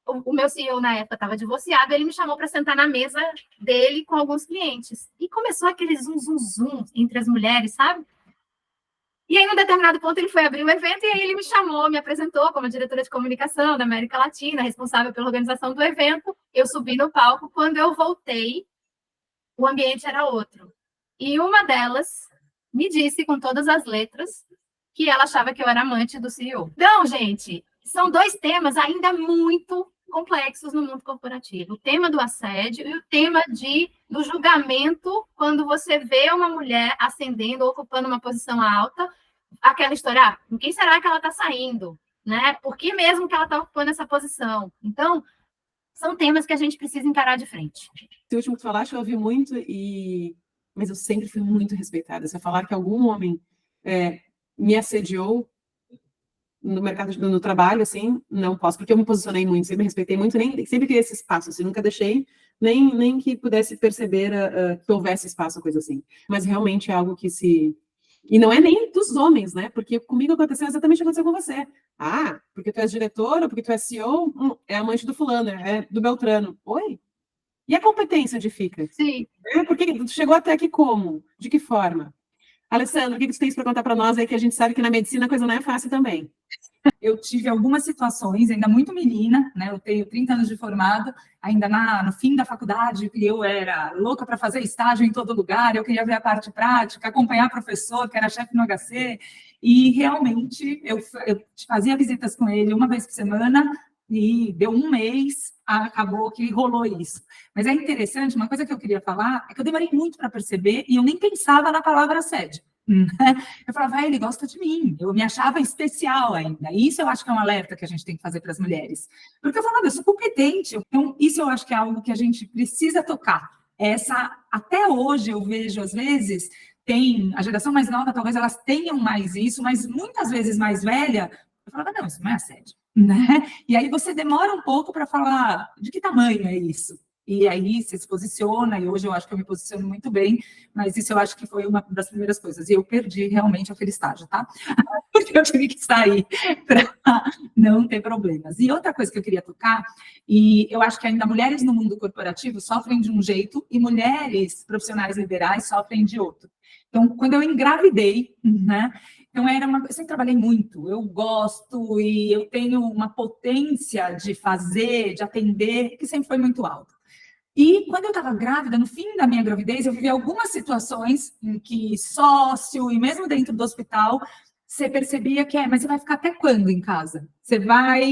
o meu CEO na época estava divorciado, ele me chamou para sentar na mesa dele com alguns clientes. E começou aquele zum entre as mulheres, sabe? E aí, num determinado ponto, ele foi abrir o evento e aí ele me chamou, me apresentou como diretora de comunicação da América Latina, responsável pela organização do evento. Eu subi no palco. Quando eu voltei, o ambiente era outro. E uma delas me disse, com todas as letras, que ela achava que eu era amante do CEO. Então, gente, são dois temas ainda muito complexos no mundo corporativo. O tema do assédio e o tema do julgamento quando você vê uma mulher ascendendo, ocupando uma posição alta, aquela história, com quem será que ela está saindo? Né? Por que mesmo que ela está ocupando essa posição? Então, são temas que a gente precisa encarar de frente. Esse último que tu falaste, eu ouvi muito, mas eu sempre fui muito respeitada. Se eu falar que algum homem me assediou, no mercado, no trabalho, assim, não posso, porque eu me posicionei muito, sempre respeitei muito, sempre criei esse espaço, assim, nunca deixei nem que pudesse perceber que houvesse espaço, coisa assim. Mas realmente é algo que E não é nem dos homens, né? Porque comigo aconteceu exatamente o que aconteceu com você. Porque tu és diretora, porque tu és CEO, é amante do fulano, é do Beltrano. Oi? E a competência onde fica? Sim. Porque tu chegou até aqui como? De que forma? Alessandra, o que tu tens para contar para nós aí, que a gente sabe que na medicina a coisa não é fácil também? Eu tive algumas situações, ainda muito menina, né? Eu tenho 30 anos de formado, ainda no fim da faculdade, eu era louca para fazer estágio em todo lugar, eu queria ver a parte prática, acompanhar professor, que era chefe no HC, e realmente eu fazia visitas com ele uma vez por semana, e deu um mês, acabou que rolou isso. Mas é interessante, uma coisa que eu queria falar, é que eu demorei muito para perceber, e eu nem pensava na palavra assédio. Eu falava, ele gosta de mim, eu me achava especial ainda. E isso eu acho que é um alerta que a gente tem que fazer para as mulheres. Porque eu falava, eu sou competente. Então, isso eu acho que é algo que a gente precisa tocar. Até hoje eu vejo, às vezes, a geração mais nova, talvez elas tenham mais isso, mas muitas vezes mais velha, eu falava, não, isso não é assédio, né? E aí você demora um pouco para falar de que tamanho é isso. E aí você se posiciona, e hoje eu acho que eu me posiciono muito bem, mas isso eu acho que foi uma das primeiras coisas. E eu perdi realmente aquele estágio, tá? Porque eu tive que sair para não ter problemas. E outra coisa que eu queria tocar, e eu acho que ainda mulheres no mundo corporativo sofrem de um jeito e mulheres profissionais liberais sofrem de outro. Então, quando eu engravidei, né? Então, eu sempre trabalhei muito, eu gosto e eu tenho uma potência de fazer, de atender, que sempre foi muito alta. E quando eu estava grávida, no fim da minha gravidez, eu vivi algumas situações em que sócio, e mesmo dentro do hospital, você percebia que mas você vai ficar até quando em casa? Você vai...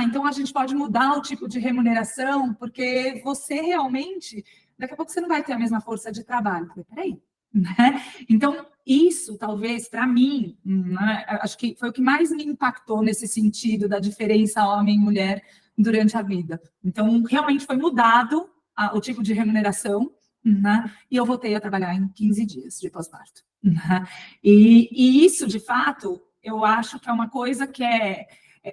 então a gente pode mudar o tipo de remuneração, porque você realmente, daqui a pouco você não vai ter a mesma força de trabalho. Eu falei, peraí, né? Então, isso talvez, para mim, né, acho que foi o que mais me impactou nesse sentido da diferença homem e mulher durante a vida. Então, realmente foi mudado o tipo de remuneração, né? E eu voltei a trabalhar em 15 dias de pós-parto. Né? E isso, de fato, eu acho que é uma coisa que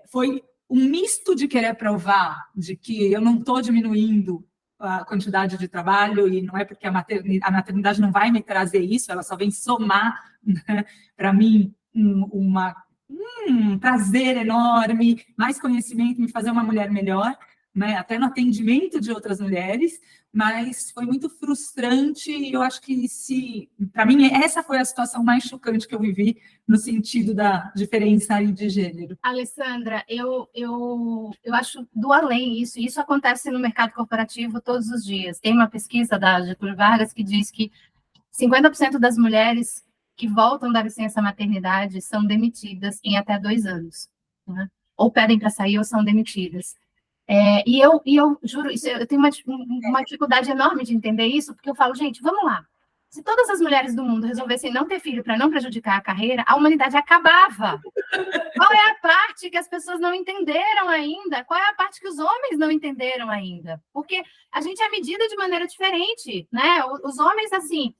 foi um misto de querer provar de que eu não estou diminuindo a quantidade de trabalho, e não é porque a maternidade não vai me trazer isso, ela só vem somar, né, para mim um prazer enorme, mais conhecimento, me fazer uma mulher melhor, né, até no atendimento de outras mulheres, mas foi muito frustrante, e eu acho que para mim, essa foi a situação mais chocante que eu vivi, no sentido da diferença aí de gênero. Alessandra, eu acho do além isso acontece no mercado corporativo todos os dias. Tem uma pesquisa da Getúlio Vargas que diz que 50% das mulheres que voltam da licença maternidade são demitidas em até 2 anos, né? Ou pedem para sair ou são demitidas. E eu juro, eu tenho uma dificuldade enorme de entender isso, porque eu falo, gente, vamos lá. Se todas as mulheres do mundo resolvessem não ter filho para não prejudicar a carreira, a humanidade acabava. Qual é a parte que as pessoas não entenderam ainda? Qual é a parte que os homens não entenderam ainda? Porque a gente é medida de maneira diferente, né? Os homens, assim,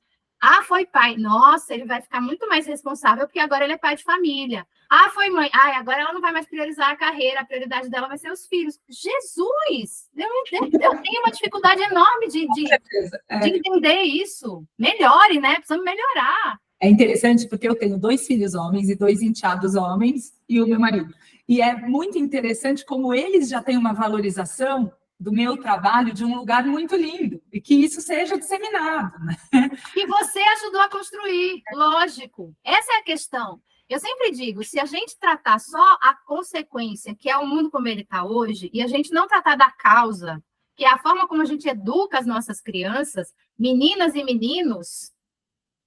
foi pai. Nossa, ele vai ficar muito mais responsável porque agora ele é pai de família. Foi mãe. Agora ela não vai mais priorizar a carreira, a prioridade dela vai ser os filhos. Jesus! Eu tenho uma dificuldade enorme de entender isso. Melhore, né? Precisamos melhorar. É interessante porque eu tenho 2 filhos homens e 2 enteados homens e o meu marido. E é muito interessante como eles já têm uma valorização do meu trabalho de um lugar muito lindo, e que isso seja disseminado. Né? E você ajudou a construir, lógico. Essa é a questão. Eu sempre digo, se a gente tratar só a consequência, que é o mundo como ele está hoje, e a gente não tratar da causa, que é a forma como a gente educa as nossas crianças, meninas e meninos,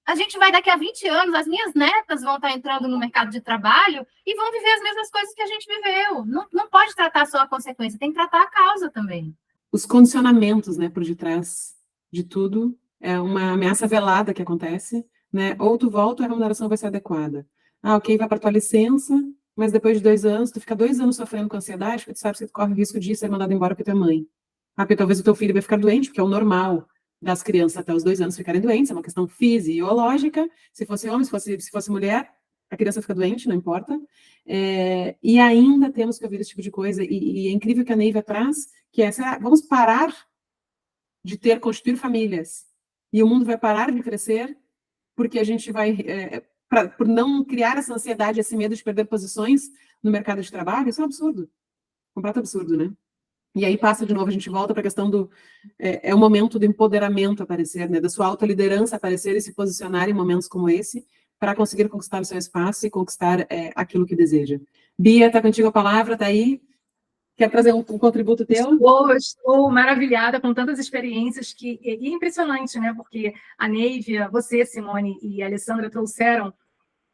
a gente vai daqui a 20 anos, as minhas netas vão estar entrando no mercado de trabalho e vão viver as mesmas coisas que a gente viveu. Não pode tratar só a consequência, tem que tratar a causa também. Os condicionamentos, né, por detrás de tudo, é uma ameaça velada que acontece, né? Ou tu volta, a remuneração vai ser adequada. Ok, vai para tua licença, mas depois de 2 anos, tu fica 2 anos sofrendo com ansiedade, porque tu sabe que tu corre o risco de ser mandado embora porque tu é mãe. Porque talvez o teu filho vai ficar doente, porque é o normal das crianças até os 2 anos ficarem doentes, é uma questão fisiológica. Se fosse homem, se fosse mulher, a criança fica doente, não importa. E ainda temos que ouvir esse tipo de coisa, e é incrível que a Neiva traz, que é, vamos parar de constituir famílias, e o mundo vai parar de crescer, porque a gente vai, por não criar essa ansiedade, esse medo de perder posições no mercado de trabalho. Isso é um absurdo, completo absurdo, né? E aí passa de novo, a gente volta para a questão do... É o momento do empoderamento aparecer, né? Da sua autoliderança aparecer e se posicionar em momentos como esse, para conseguir conquistar o seu espaço e conquistar aquilo que deseja. Bia, está contigo a palavra, está aí? Quer trazer um contributo teu? Estou maravilhada com tantas experiências e é impressionante, né? Porque a Neivia, você, Simone e a Alessandra trouxeram,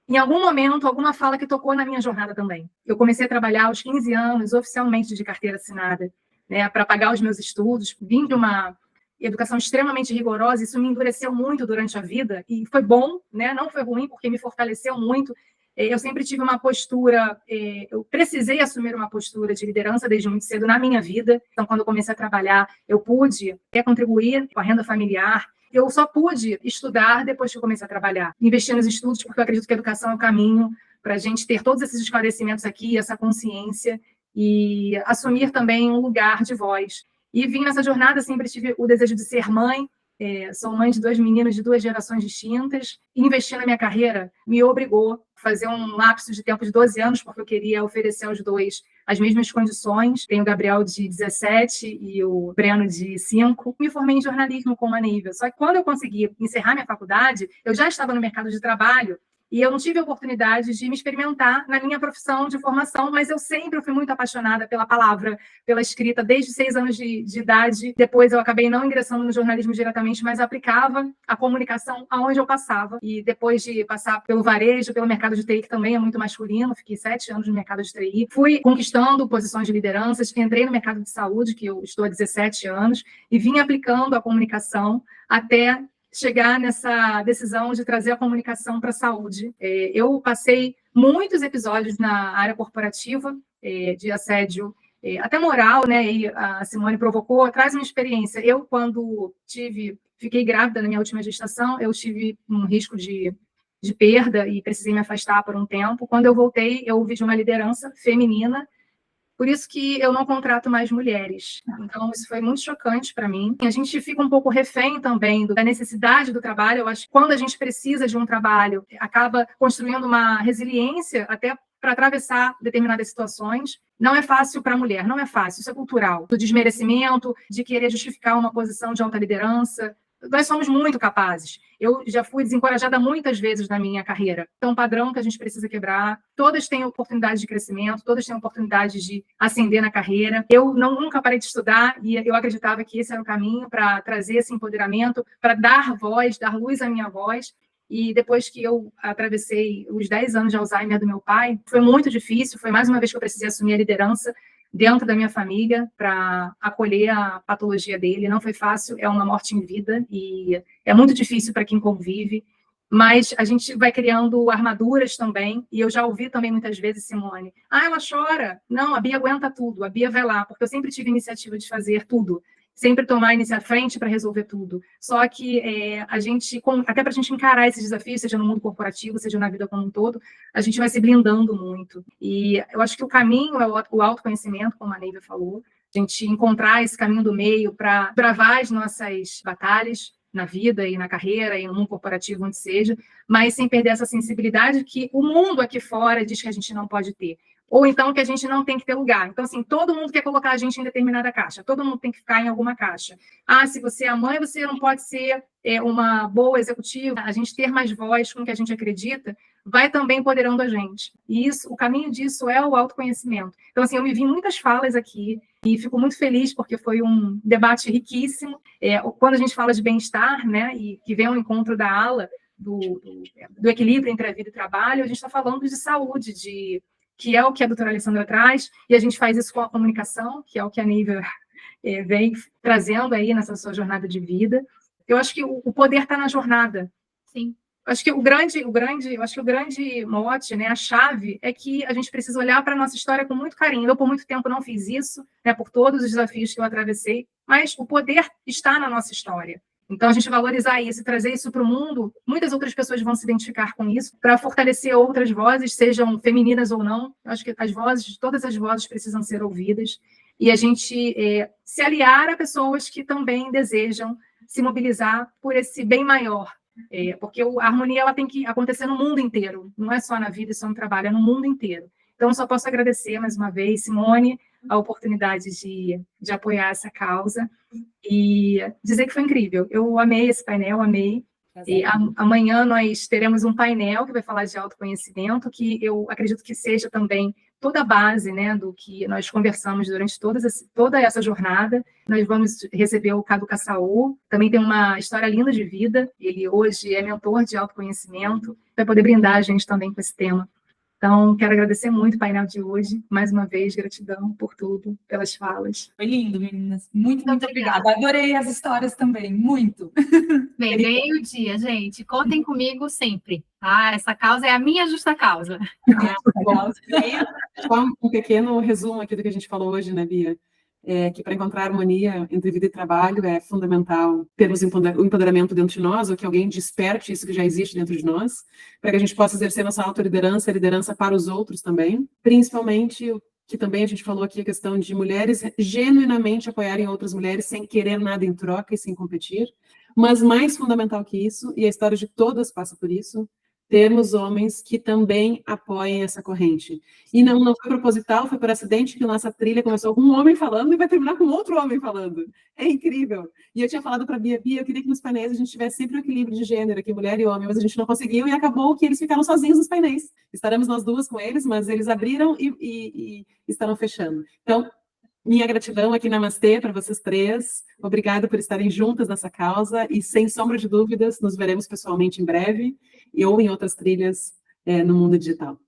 em algum momento, alguma fala que tocou na minha jornada também. Eu comecei a trabalhar aos 15 anos, oficialmente de carteira assinada, né, para pagar os meus estudos. Vim de uma educação extremamente rigorosa, isso me endureceu muito durante a vida, e foi bom, né? Não foi ruim, porque me fortaleceu muito. Eu sempre tive uma postura, eu precisei assumir uma postura de liderança desde muito cedo na minha vida. Então, quando eu comecei a trabalhar, eu pude contribuir com a renda familiar. Eu só pude estudar depois que eu comecei a trabalhar, investir nos estudos, porque eu acredito que a educação é o caminho para a gente ter todos esses esclarecimentos aqui, essa consciência, e assumir também um lugar de voz. E vim nessa jornada, sempre tive o desejo de ser mãe. Sou mãe de 2 meninos de 2 gerações distintas. Investir na minha carreira me obrigou a fazer um lapso de tempo de 12 anos, porque eu queria oferecer aos 2 as mesmas condições. Tenho o Gabriel de 17 e o Breno de 5. Me formei em jornalismo com uma Nívia. Só que quando eu consegui encerrar minha faculdade, eu já estava no mercado de trabalho, e eu não tive a oportunidade de me experimentar na minha profissão de formação, mas eu sempre fui muito apaixonada pela palavra, pela escrita, desde 6 anos de idade. Depois eu acabei não ingressando no jornalismo diretamente, mas aplicava a comunicação aonde eu passava. E depois de passar pelo varejo, pelo mercado de TI, que também é muito masculino, fiquei 7 anos no mercado de TI, fui conquistando posições de lideranças, entrei no mercado de saúde, que eu estou há 17 anos, e vim aplicando a comunicação até chegar nessa decisão de trazer a comunicação para a saúde. Eu passei muitos episódios na área corporativa de assédio, até moral, né? E a Simone provocou, traz uma experiência. Eu, quando fiquei grávida na minha última gestação, eu tive um risco de perda e precisei me afastar por um tempo. Quando eu voltei, eu ouvi de uma liderança feminina. Por isso que eu não contrato mais mulheres. Então, isso foi muito chocante para mim. A gente fica um pouco refém também da necessidade do trabalho. Eu acho que quando a gente precisa de um trabalho, acaba construindo uma resiliência até para atravessar determinadas situações. Não é fácil para a mulher, não é fácil. Isso é cultural. Do desmerecimento, de querer justificar uma posição de alta liderança. Nós somos muito capazes. Eu já fui desencorajada muitas vezes na minha carreira. Então, um padrão que a gente precisa quebrar. Todas têm oportunidade de crescimento, todas têm oportunidade de ascender na carreira. Eu nunca parei de estudar e eu acreditava que esse era o caminho para trazer esse empoderamento, para dar voz, dar luz à minha voz. E depois que eu atravessei os 10 anos de Alzheimer do meu pai, foi muito difícil. Foi mais uma vez que eu precisei assumir a liderança dentro da minha família para acolher a patologia dele. Não foi fácil, é uma morte em vida e é muito difícil para quem convive, mas a gente vai criando armaduras também, e eu já ouvi também muitas vezes, Simone, ela chora. Não, a Bia aguenta tudo, a Bia vai lá, porque eu sempre tive iniciativa de fazer tudo, sempre tomar a frente para resolver tudo. Só que até para a gente encarar esses desafios, seja no mundo corporativo, seja na vida como um todo, a gente vai se blindando muito. E eu acho que o caminho é o autoconhecimento, como a Nívia falou, a gente encontrar esse caminho do meio para bravar as nossas batalhas na vida e na carreira e no mundo corporativo, onde seja, mas sem perder essa sensibilidade que o mundo aqui fora diz que a gente não pode ter. Ou então que a gente não tem que ter lugar. Então, assim, todo mundo quer colocar a gente em determinada caixa, todo mundo tem que ficar em alguma caixa. Se você é mãe, você não pode ser uma boa executiva. A gente ter mais voz com o que a gente acredita vai também empoderando a gente. E o caminho disso é o autoconhecimento. Então, assim, eu me vi em muitas falas aqui e fico muito feliz porque foi um debate riquíssimo. Quando a gente fala de bem-estar, né, e que vem ao encontro da ala do equilíbrio entre a vida e o trabalho, a gente está falando de saúde, que é o que a doutora Alessandra traz, e a gente faz isso com a comunicação, que é o que a Nívia vem trazendo aí nessa sua jornada de vida. Eu acho que o poder está na jornada. Sim. Eu acho que o grande mote, né, a chave, é que a gente precisa olhar para a nossa história com muito carinho. Eu, por muito tempo, não fiz isso, né, por todos os desafios que eu atravessei, mas o poder está na nossa história. Então, a gente valorizar isso e trazer isso para o mundo, muitas outras pessoas vão se identificar com isso, para fortalecer outras vozes, sejam femininas ou não. Eu acho que todas as vozes precisam ser ouvidas, e a gente se aliar a pessoas que também desejam se mobilizar por esse bem maior, porque a harmonia ela tem que acontecer no mundo inteiro, não é só na vida e só no trabalho, é no mundo inteiro. Então, só posso agradecer mais uma vez, Simone, a oportunidade de apoiar essa causa e dizer que foi incrível. Eu amei esse painel, amei. E amanhã nós teremos um painel que vai falar de autoconhecimento, que eu acredito que seja também toda a base, né, do que nós conversamos durante toda essa jornada. Nós vamos receber o Cadu Cassaú, também tem uma história linda de vida, ele hoje é mentor de autoconhecimento, vai poder brindar a gente também com esse tema. Então, quero agradecer muito o painel de hoje. Mais uma vez, gratidão por tudo, pelas falas. Foi lindo, meninas. Muito obrigada. Adorei as histórias também, muito. Bem, ganhei o dia, gente. Contem comigo sempre, tá? Essa causa é a minha justa causa. Bom, só um pequeno resumo aqui do que a gente falou hoje, né, Bia? Que para encontrar harmonia entre vida e trabalho é fundamental termos o empoderamento dentro de nós, ou que alguém desperte isso que já existe dentro de nós, para que a gente possa exercer nossa autoliderança, a liderança para os outros também, principalmente o que também a gente falou aqui, a questão de mulheres genuinamente apoiarem outras mulheres sem querer nada em troca e sem competir, mas mais fundamental que isso, e a história de todas passa por isso, termos homens que também apoiem essa corrente. E não foi proposital, foi por acidente que nossa trilha começou com um homem falando e vai terminar com outro homem falando. É incrível. E eu tinha falado para a Bia, eu queria que nos painéis a gente tivesse sempre o equilíbrio de gênero, aqui mulher e homem, mas a gente não conseguiu e acabou que eles ficaram sozinhos nos painéis. Estaremos nós duas com eles, mas eles abriram e estarão fechando. Então, minha gratidão aqui, namastê, para vocês três. Obrigada por estarem juntas nessa causa e, sem sombra de dúvidas, nos veremos pessoalmente em breve ou em outras trilhas no mundo digital.